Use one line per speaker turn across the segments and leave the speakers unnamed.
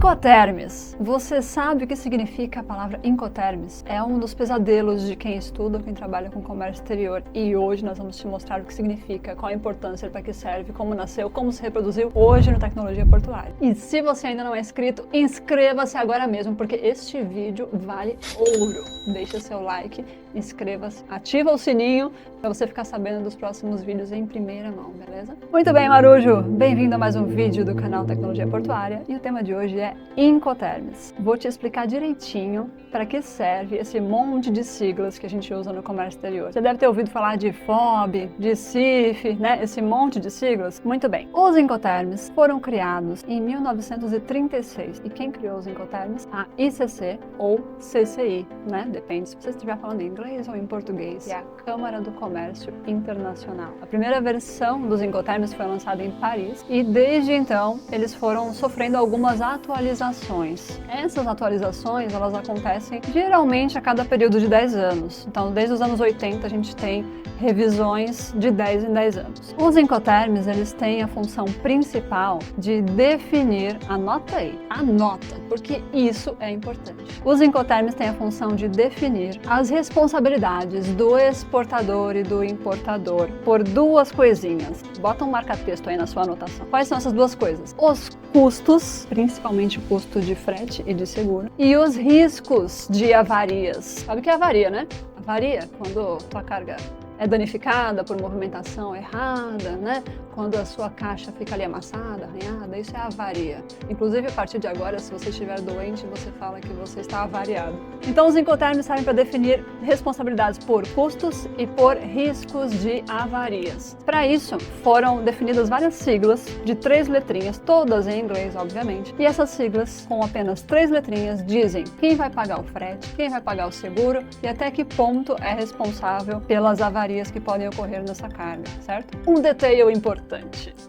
Incoterms. Você sabe o que significa a palavra Incoterms? É um dos pesadelos de quem estuda, quem trabalha com comércio exterior. E hoje nós vamos te mostrar o que significa, qual a importância, para que serve, como nasceu, como se reproduziu hoje no Tecnologia Portuária. E se você ainda não é inscrito, inscreva-se agora mesmo, porque este vídeo vale ouro. Deixa seu like, inscreva-se, ativa o sininho para você ficar sabendo dos próximos vídeos em primeira mão, beleza? Muito bem, Marujo! Bem-vindo a mais um vídeo do canal Tecnologia Portuária e o tema de hoje é Incoterms. Vou te explicar direitinho para que serve esse monte de siglas que a gente usa no comércio exterior. Você deve ter ouvido falar de FOB, de CIF, né? Esse monte de siglas. Muito bem. Os Incoterms foram criados em 1936. E quem criou os Incoterms? A ICC ou CCI, né? Depende se você estiver falando em inglês ou em português. É a Câmara do Comércio Internacional. A primeira versão dos Incoterms foi lançada em Paris e desde então eles foram sofrendo algumas atualizações. Essas atualizações, elas acontecem geralmente a cada período de 10 anos. Então, desde os anos 80 a gente tem revisões de 10 em 10 anos. Os Incoterms, eles têm a função principal de definir, anota aí, anota, porque isso é importante. Os Incoterms têm a função de definir as responsabilidades do exportador e do importador por duas coisinhas. Bota um marca-texto aí na sua anotação. Quais são essas duas coisas? Os custos, principalmente o custo de frete e de seguro, e os riscos de avarias. Sabe o que é avaria, né? Avaria, quando tua carga é danificada por movimentação errada, né? Quando a sua caixa fica ali amassada, arranhada, isso é avaria. Inclusive, a partir de agora, se você estiver doente, você fala que você está avariado. Então, os Incoterms servem para definir responsabilidades por custos e por riscos de avarias. Para isso, foram definidas várias siglas de 3 letrinhas, todas em inglês, obviamente. E essas siglas, com apenas 3 letrinhas, dizem quem vai pagar o frete, quem vai pagar o seguro e até que ponto é responsável pelas avarias que podem ocorrer nessa carga, certo? Um detail importante.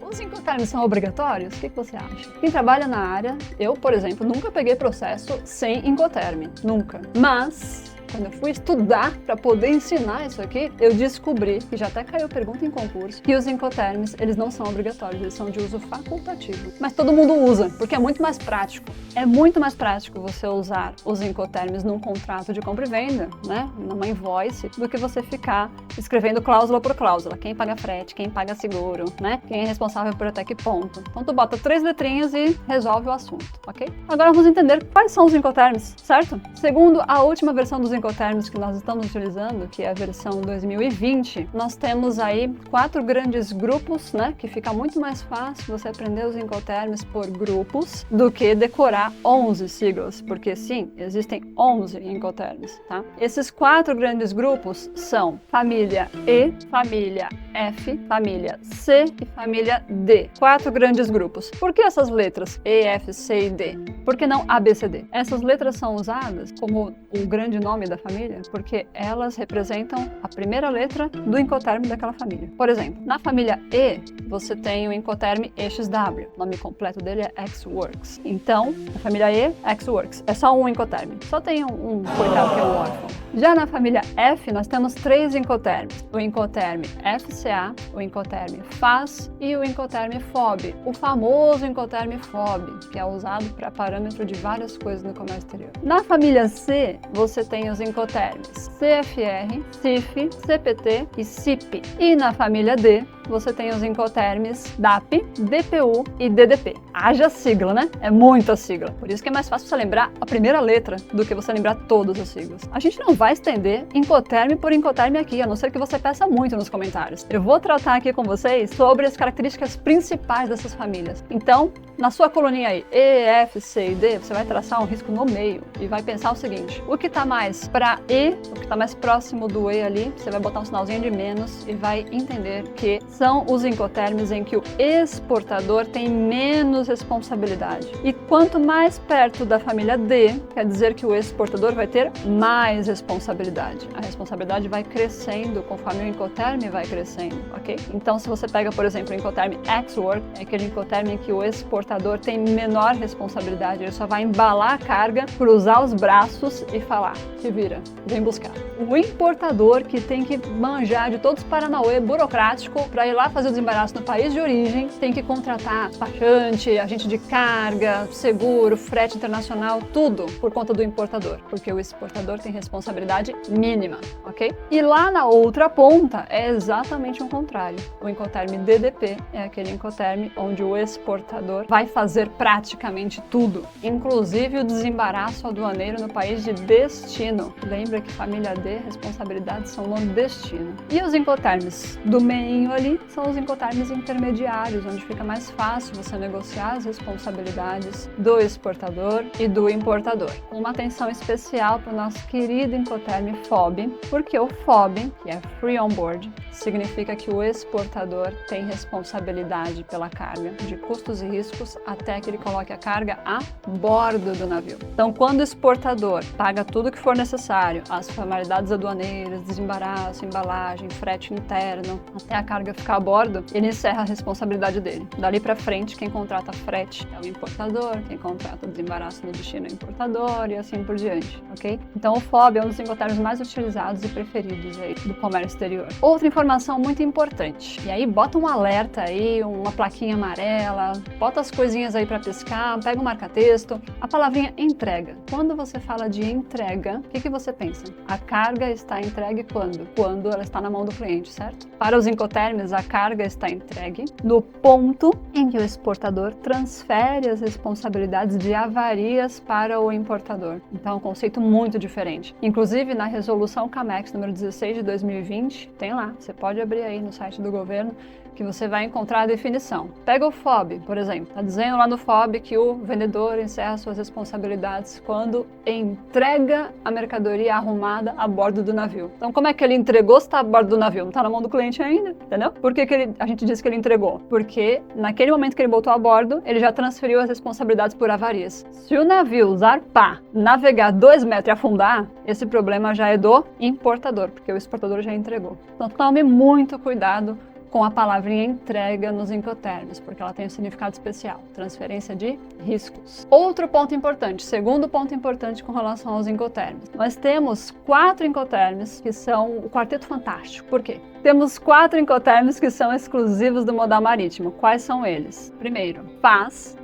Os Incoterms são obrigatórios? O que você acha? Quem trabalha na área, eu, por exemplo, nunca peguei processo sem Incoterm. Nunca. Mas quando eu fui estudar para poder ensinar isso aqui, eu descobri, que já até caiu pergunta em concurso, que os Incoterms, eles não são obrigatórios, eles são de uso facultativo. Mas todo mundo usa, porque é muito mais prático. É muito mais prático você usar os Incoterms num contrato de compra e venda, né, numa invoice, do que você ficar escrevendo cláusula por cláusula. Quem paga frete, quem paga seguro, né, quem é responsável por até que ponto. Então tu bota 3 letrinhas e resolve o assunto, ok? Agora vamos entender quais são os Incoterms, certo? Segundo a última versão dos Incoterms que nós estamos utilizando, que é a versão 2020, nós temos aí 4 grandes grupos, né? Que fica muito mais fácil você aprender os Incoterms por grupos do que decorar 11 siglas, porque sim, existem 11 Incoterms, tá? Esses 4 grandes grupos são família E, família F, família C e família D. 4 grandes grupos. Por que essas letras E, F, C e D? Por que não A, B, C, D? Essas letras são usadas como o grande nome da família porque elas representam a primeira letra do Incoterm daquela família. Por exemplo, na família E, você tem o Incoterm EXW. O nome completo dele é Ex-Works. Então, na família E, Ex-Works. É só um Incoterm. Só tem um coitado que é o órfão. Já na família F, nós temos 3 Incoterms. O Incoterm FCA, o Incoterm FAS e o Incoterm FOB. O famoso Incoterm FOB, que é usado para parâmetro de várias coisas no comércio exterior. Na família C, você tem os Incoterms CFR, CIF, CPT e CIP. E na família D, você tem os Incoterms DAP, DPU e DDP. Haja sigla, né? É muita sigla. Por isso que é mais fácil você lembrar a primeira letra do que você lembrar todas as siglas. A gente não vai estender Incoterm por Incoterm aqui, a não ser que você peça muito nos comentários. Eu vou tratar aqui com vocês sobre as características principais dessas famílias. Então, na sua coluninha aí, E, F, C e D, você vai traçar um risco no meio e vai pensar o seguinte: o que está mais para E, o que está mais próximo do E ali, você vai botar um sinalzinho de menos e vai entender que são os Incoterms em que o exportador tem menos responsabilidade. E quanto mais perto da família D, quer dizer que o exportador vai ter mais responsabilidade. A responsabilidade vai crescendo conforme o Incoterm vai crescendo, ok? Então, se você pega, por exemplo, o Incoterm Ex-Work, é aquele Incoterm em que o exportador tem menor responsabilidade, ele só vai embalar a carga, cruzar os braços e falar: te vira, vem buscar. O importador que tem que manjar de todos os paranauê burocrático para ir lá fazer o desembaraço no país de origem, tem que contratar despachante, agente de carga, seguro, frete internacional, tudo por conta do importador, porque o exportador tem responsabilidade mínima, ok? E lá na outra ponta é exatamente o contrário. O Incoterm DDP é aquele Incoterm onde o exportador vai fazer praticamente tudo, inclusive o desembaraço aduaneiro no país de destino. Lembra que família D, responsabilidades são no destino. E os Incoterms do meio ali são os Incoterms intermediários, onde fica mais fácil você negociar as responsabilidades do exportador e do importador. Uma atenção especial para o nosso querido Incoterm FOB, porque o FOB, que é Free On Board, significa que o exportador tem responsabilidade pela carga, de custos e riscos, até que ele coloque a carga a bordo do navio. Então, quando o exportador paga tudo o que for necessário, as formalidades aduaneiras, desembaraço, embalagem, frete interno, até a carga ficar a bordo, ele encerra a responsabilidade dele. Dali para frente, quem contrata frete é o importador, quem contrata desembaraço no destino é o importador e assim por diante, ok? Então, o FOB é um dos Incoterms mais utilizados e preferidos aí do comércio exterior. Outra informação muito importante, e aí bota um alerta aí, uma plaquinha amarela, bota as coisinhas aí para piscar, pega um marca-texto, a palavrinha entrega. Quando você fala de entrega, o que você pensa? A carga está entregue quando? Quando ela está na mão do cliente, certo? Para os Incoterms, a carga está entregue no ponto em que o exportador transfere as responsabilidades de avarias para o importador. Então é um conceito muito diferente. Inclusive, na resolução CAMEX número 16 de 2020, tem lá, você pode abrir aí no site do governo, que você vai encontrar a definição. Pega o FOB, por exemplo. Está dizendo lá no FOB que o vendedor encerra suas responsabilidades quando entrega a mercadoria arrumada a bordo do navio. Então, como é que ele entregou se está a bordo do navio? Não está na mão do cliente ainda, entendeu? Por que a gente diz que ele entregou? Porque naquele momento que ele botou a bordo, ele já transferiu as responsabilidades por avarias. Se o navio zarpar, navegar 2 metros e afundar, esse problema já é do importador, porque o exportador já entregou. Então, tome muito cuidado com a palavrinha entrega nos Incoterms, porque ela tem um significado especial, transferência de riscos. Outro ponto importante, segundo ponto importante com relação aos Incoterms. Nós temos 4 Incoterms que são o quarteto fantástico. Por quê? Temos 4 Incoterms que são exclusivos do modal marítimo. Quais são eles? Primeiro, FAS,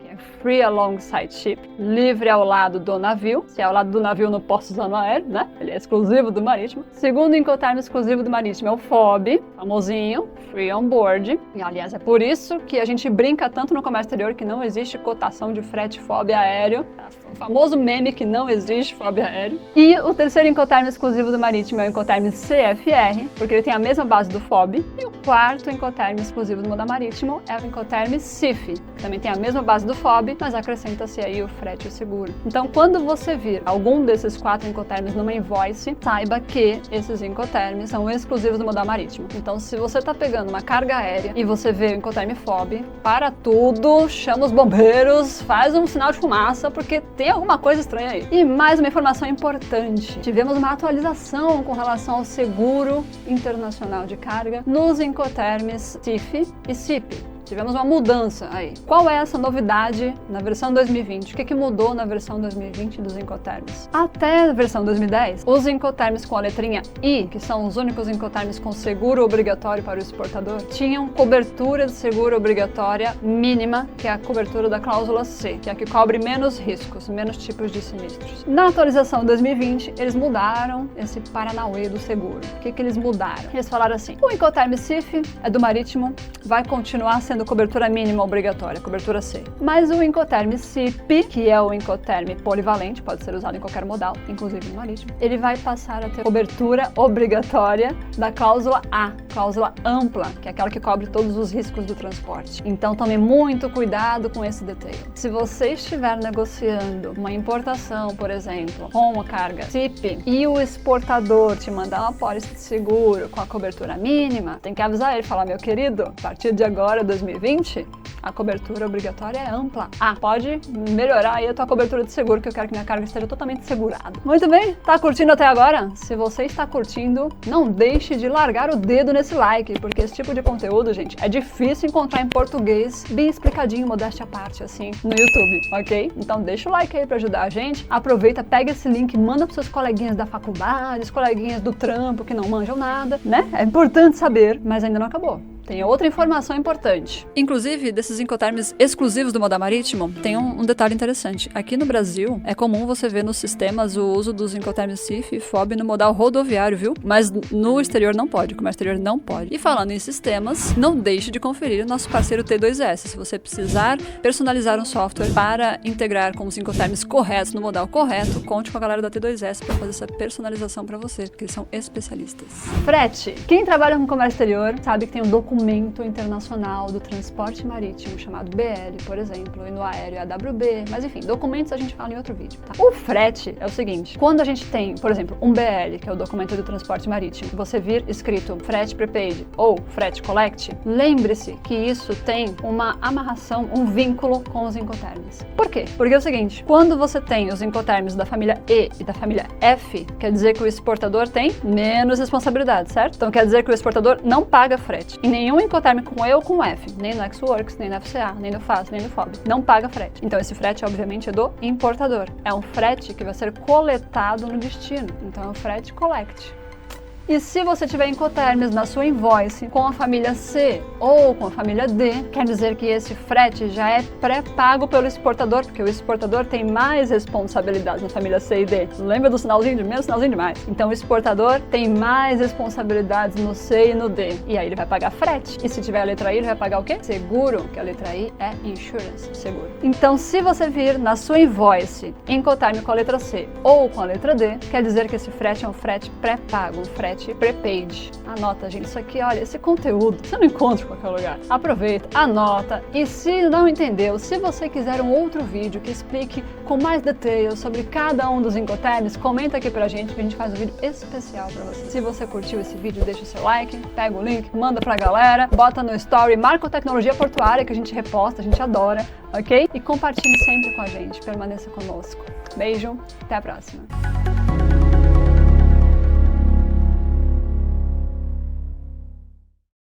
Free Alongside Ship, livre ao lado do navio. Se é ao lado do navio, não posso usar no aéreo, né? Ele é exclusivo do marítimo. Segundo Incoterm exclusivo do marítimo é o FOB, famosinho, Free On Board. E, aliás, é por isso que a gente brinca tanto no comércio exterior que não existe cotação de frete FOB aéreo. O famoso meme que não existe FOB aéreo. E o terceiro Incoterm exclusivo do marítimo é o Incoterm CFR, porque ele tem a mesma base do FOB. E o quarto Incoterm exclusivo do modal marítimo é o Incoterm CIF, que também tem a mesma base do FOB, mas acrescenta-se aí o frete e o seguro. Então, quando você vir algum desses 4 Incoterms numa invoice, saiba que esses Incoterms são exclusivos do modal marítimo. Então, se você está pegando uma carga aérea e você vê o Incoterm FOB, para tudo, chama os bombeiros, faz um sinal de fumaça, porque tem alguma coisa estranha aí. E mais uma informação importante. Tivemos uma atualização com relação ao seguro internacional de carga nos Incoterms CIF e CIP. Tivemos uma mudança aí. Qual é essa novidade na versão 2020? O que mudou na versão 2020 dos Incoterms? Até a versão 2010, os Incoterms com a letrinha I, que são os únicos Incoterms com seguro obrigatório para o exportador, tinham cobertura de seguro obrigatória mínima, que é a cobertura da cláusula C, que é a que cobre menos riscos, menos tipos de sinistros. Na atualização 2020, eles mudaram esse paranauê do seguro. O que eles mudaram? Eles falaram assim, o Incoterm CIF é do marítimo, vai continuar sendo cobertura mínima obrigatória, cobertura C. Mas o Incoterm CIP, que é o Incoterm polivalente, pode ser usado em qualquer modal, inclusive no marítimo, ele vai passar a ter cobertura obrigatória da cláusula A, cláusula ampla, que é aquela que cobre todos os riscos do transporte. Então tome muito cuidado com esse detalhe. Se você estiver negociando uma importação, por exemplo, com uma carga CIP e o exportador te mandar uma pólice de seguro com a cobertura mínima, tem que avisar ele, falar, meu querido, a partir de agora, 2020, a cobertura obrigatória é ampla. Pode melhorar aí a tua cobertura de seguro, que eu quero que minha carga esteja totalmente segurada. Muito bem, tá curtindo até agora? Se você está curtindo, não deixe de largar o dedo nesse like, porque esse tipo de conteúdo, gente, é difícil encontrar em português, bem explicadinho, modéstia à parte, assim, no YouTube, ok? Então deixa o like aí pra ajudar a gente. Aproveita, pega esse link, manda pros seus coleguinhas da faculdade, os coleguinhas do trampo que não manjam nada, né? É importante saber, mas ainda não acabou. tem outra informação importante. Inclusive, desses Incoterms exclusivos do modal marítimo, tem um detalhe interessante. Aqui no Brasil, é comum você ver nos sistemas o uso dos Incoterms CIF e FOB no modal rodoviário, viu? Mas no exterior não pode, o comércio exterior não pode. E falando em sistemas, não deixe de conferir o nosso parceiro T2S. Se você precisar personalizar um software para integrar com os Incoterms corretos no modal correto, conte com a galera da T2S para fazer essa personalização para você, porque eles são especialistas. Frete. Quem trabalha com comércio exterior sabe que tem um documento internacional do transporte marítimo chamado BL, por exemplo, e no aéreo é AWB, mas enfim, documentos a gente fala em outro vídeo, tá? O frete é o seguinte, quando a gente tem, por exemplo, um BL, que é o documento do transporte marítimo, você vir escrito frete prepaid ou frete collect, lembre-se que isso tem uma amarração, um vínculo com os Incoterms. Por quê? Porque é o seguinte, quando você tem os Incoterms da família E e da família F, quer dizer que o exportador tem menos responsabilidade, certo? Então quer dizer que o exportador não paga frete. Em nenhum Incoterm com E ou com F, nem no Xworks, nem no FCA, nem no FAS, nem no FOB, não paga frete. Então esse frete, obviamente, é do importador. É um frete que vai ser coletado no destino. Então é um frete collect. E se você tiver Incoterms na sua invoice com a família C ou com a família D, quer dizer que esse frete já é pré-pago pelo exportador, porque o exportador tem mais responsabilidades na família C e D. Lembra do sinalzinho de menos, sinalzinho de mais? Então o exportador tem mais responsabilidades no C e no D. E aí ele vai pagar frete. E se tiver a letra I, ele vai pagar o quê? Seguro, que a letra I é insurance, seguro. Então se você vir na sua invoice Incoterm com a letra C ou com a letra D, quer dizer que esse frete é um frete pré-pago, um frete prepaid. Anota, gente, isso aqui, olha, esse conteúdo você não encontra em qualquer lugar. Aproveita, anota, e se não entendeu, se você quiser um outro vídeo que explique com mais detalhes sobre cada um dos Incoterms, comenta aqui pra gente que a gente faz um vídeo especial pra você. Se você curtiu esse vídeo, deixa o seu like, pega o link, manda pra galera, bota no story, marca o Tecnologia Portuária que a gente reposta, a gente adora, ok? E compartilhe sempre com a gente, permaneça conosco. Beijo, até a próxima.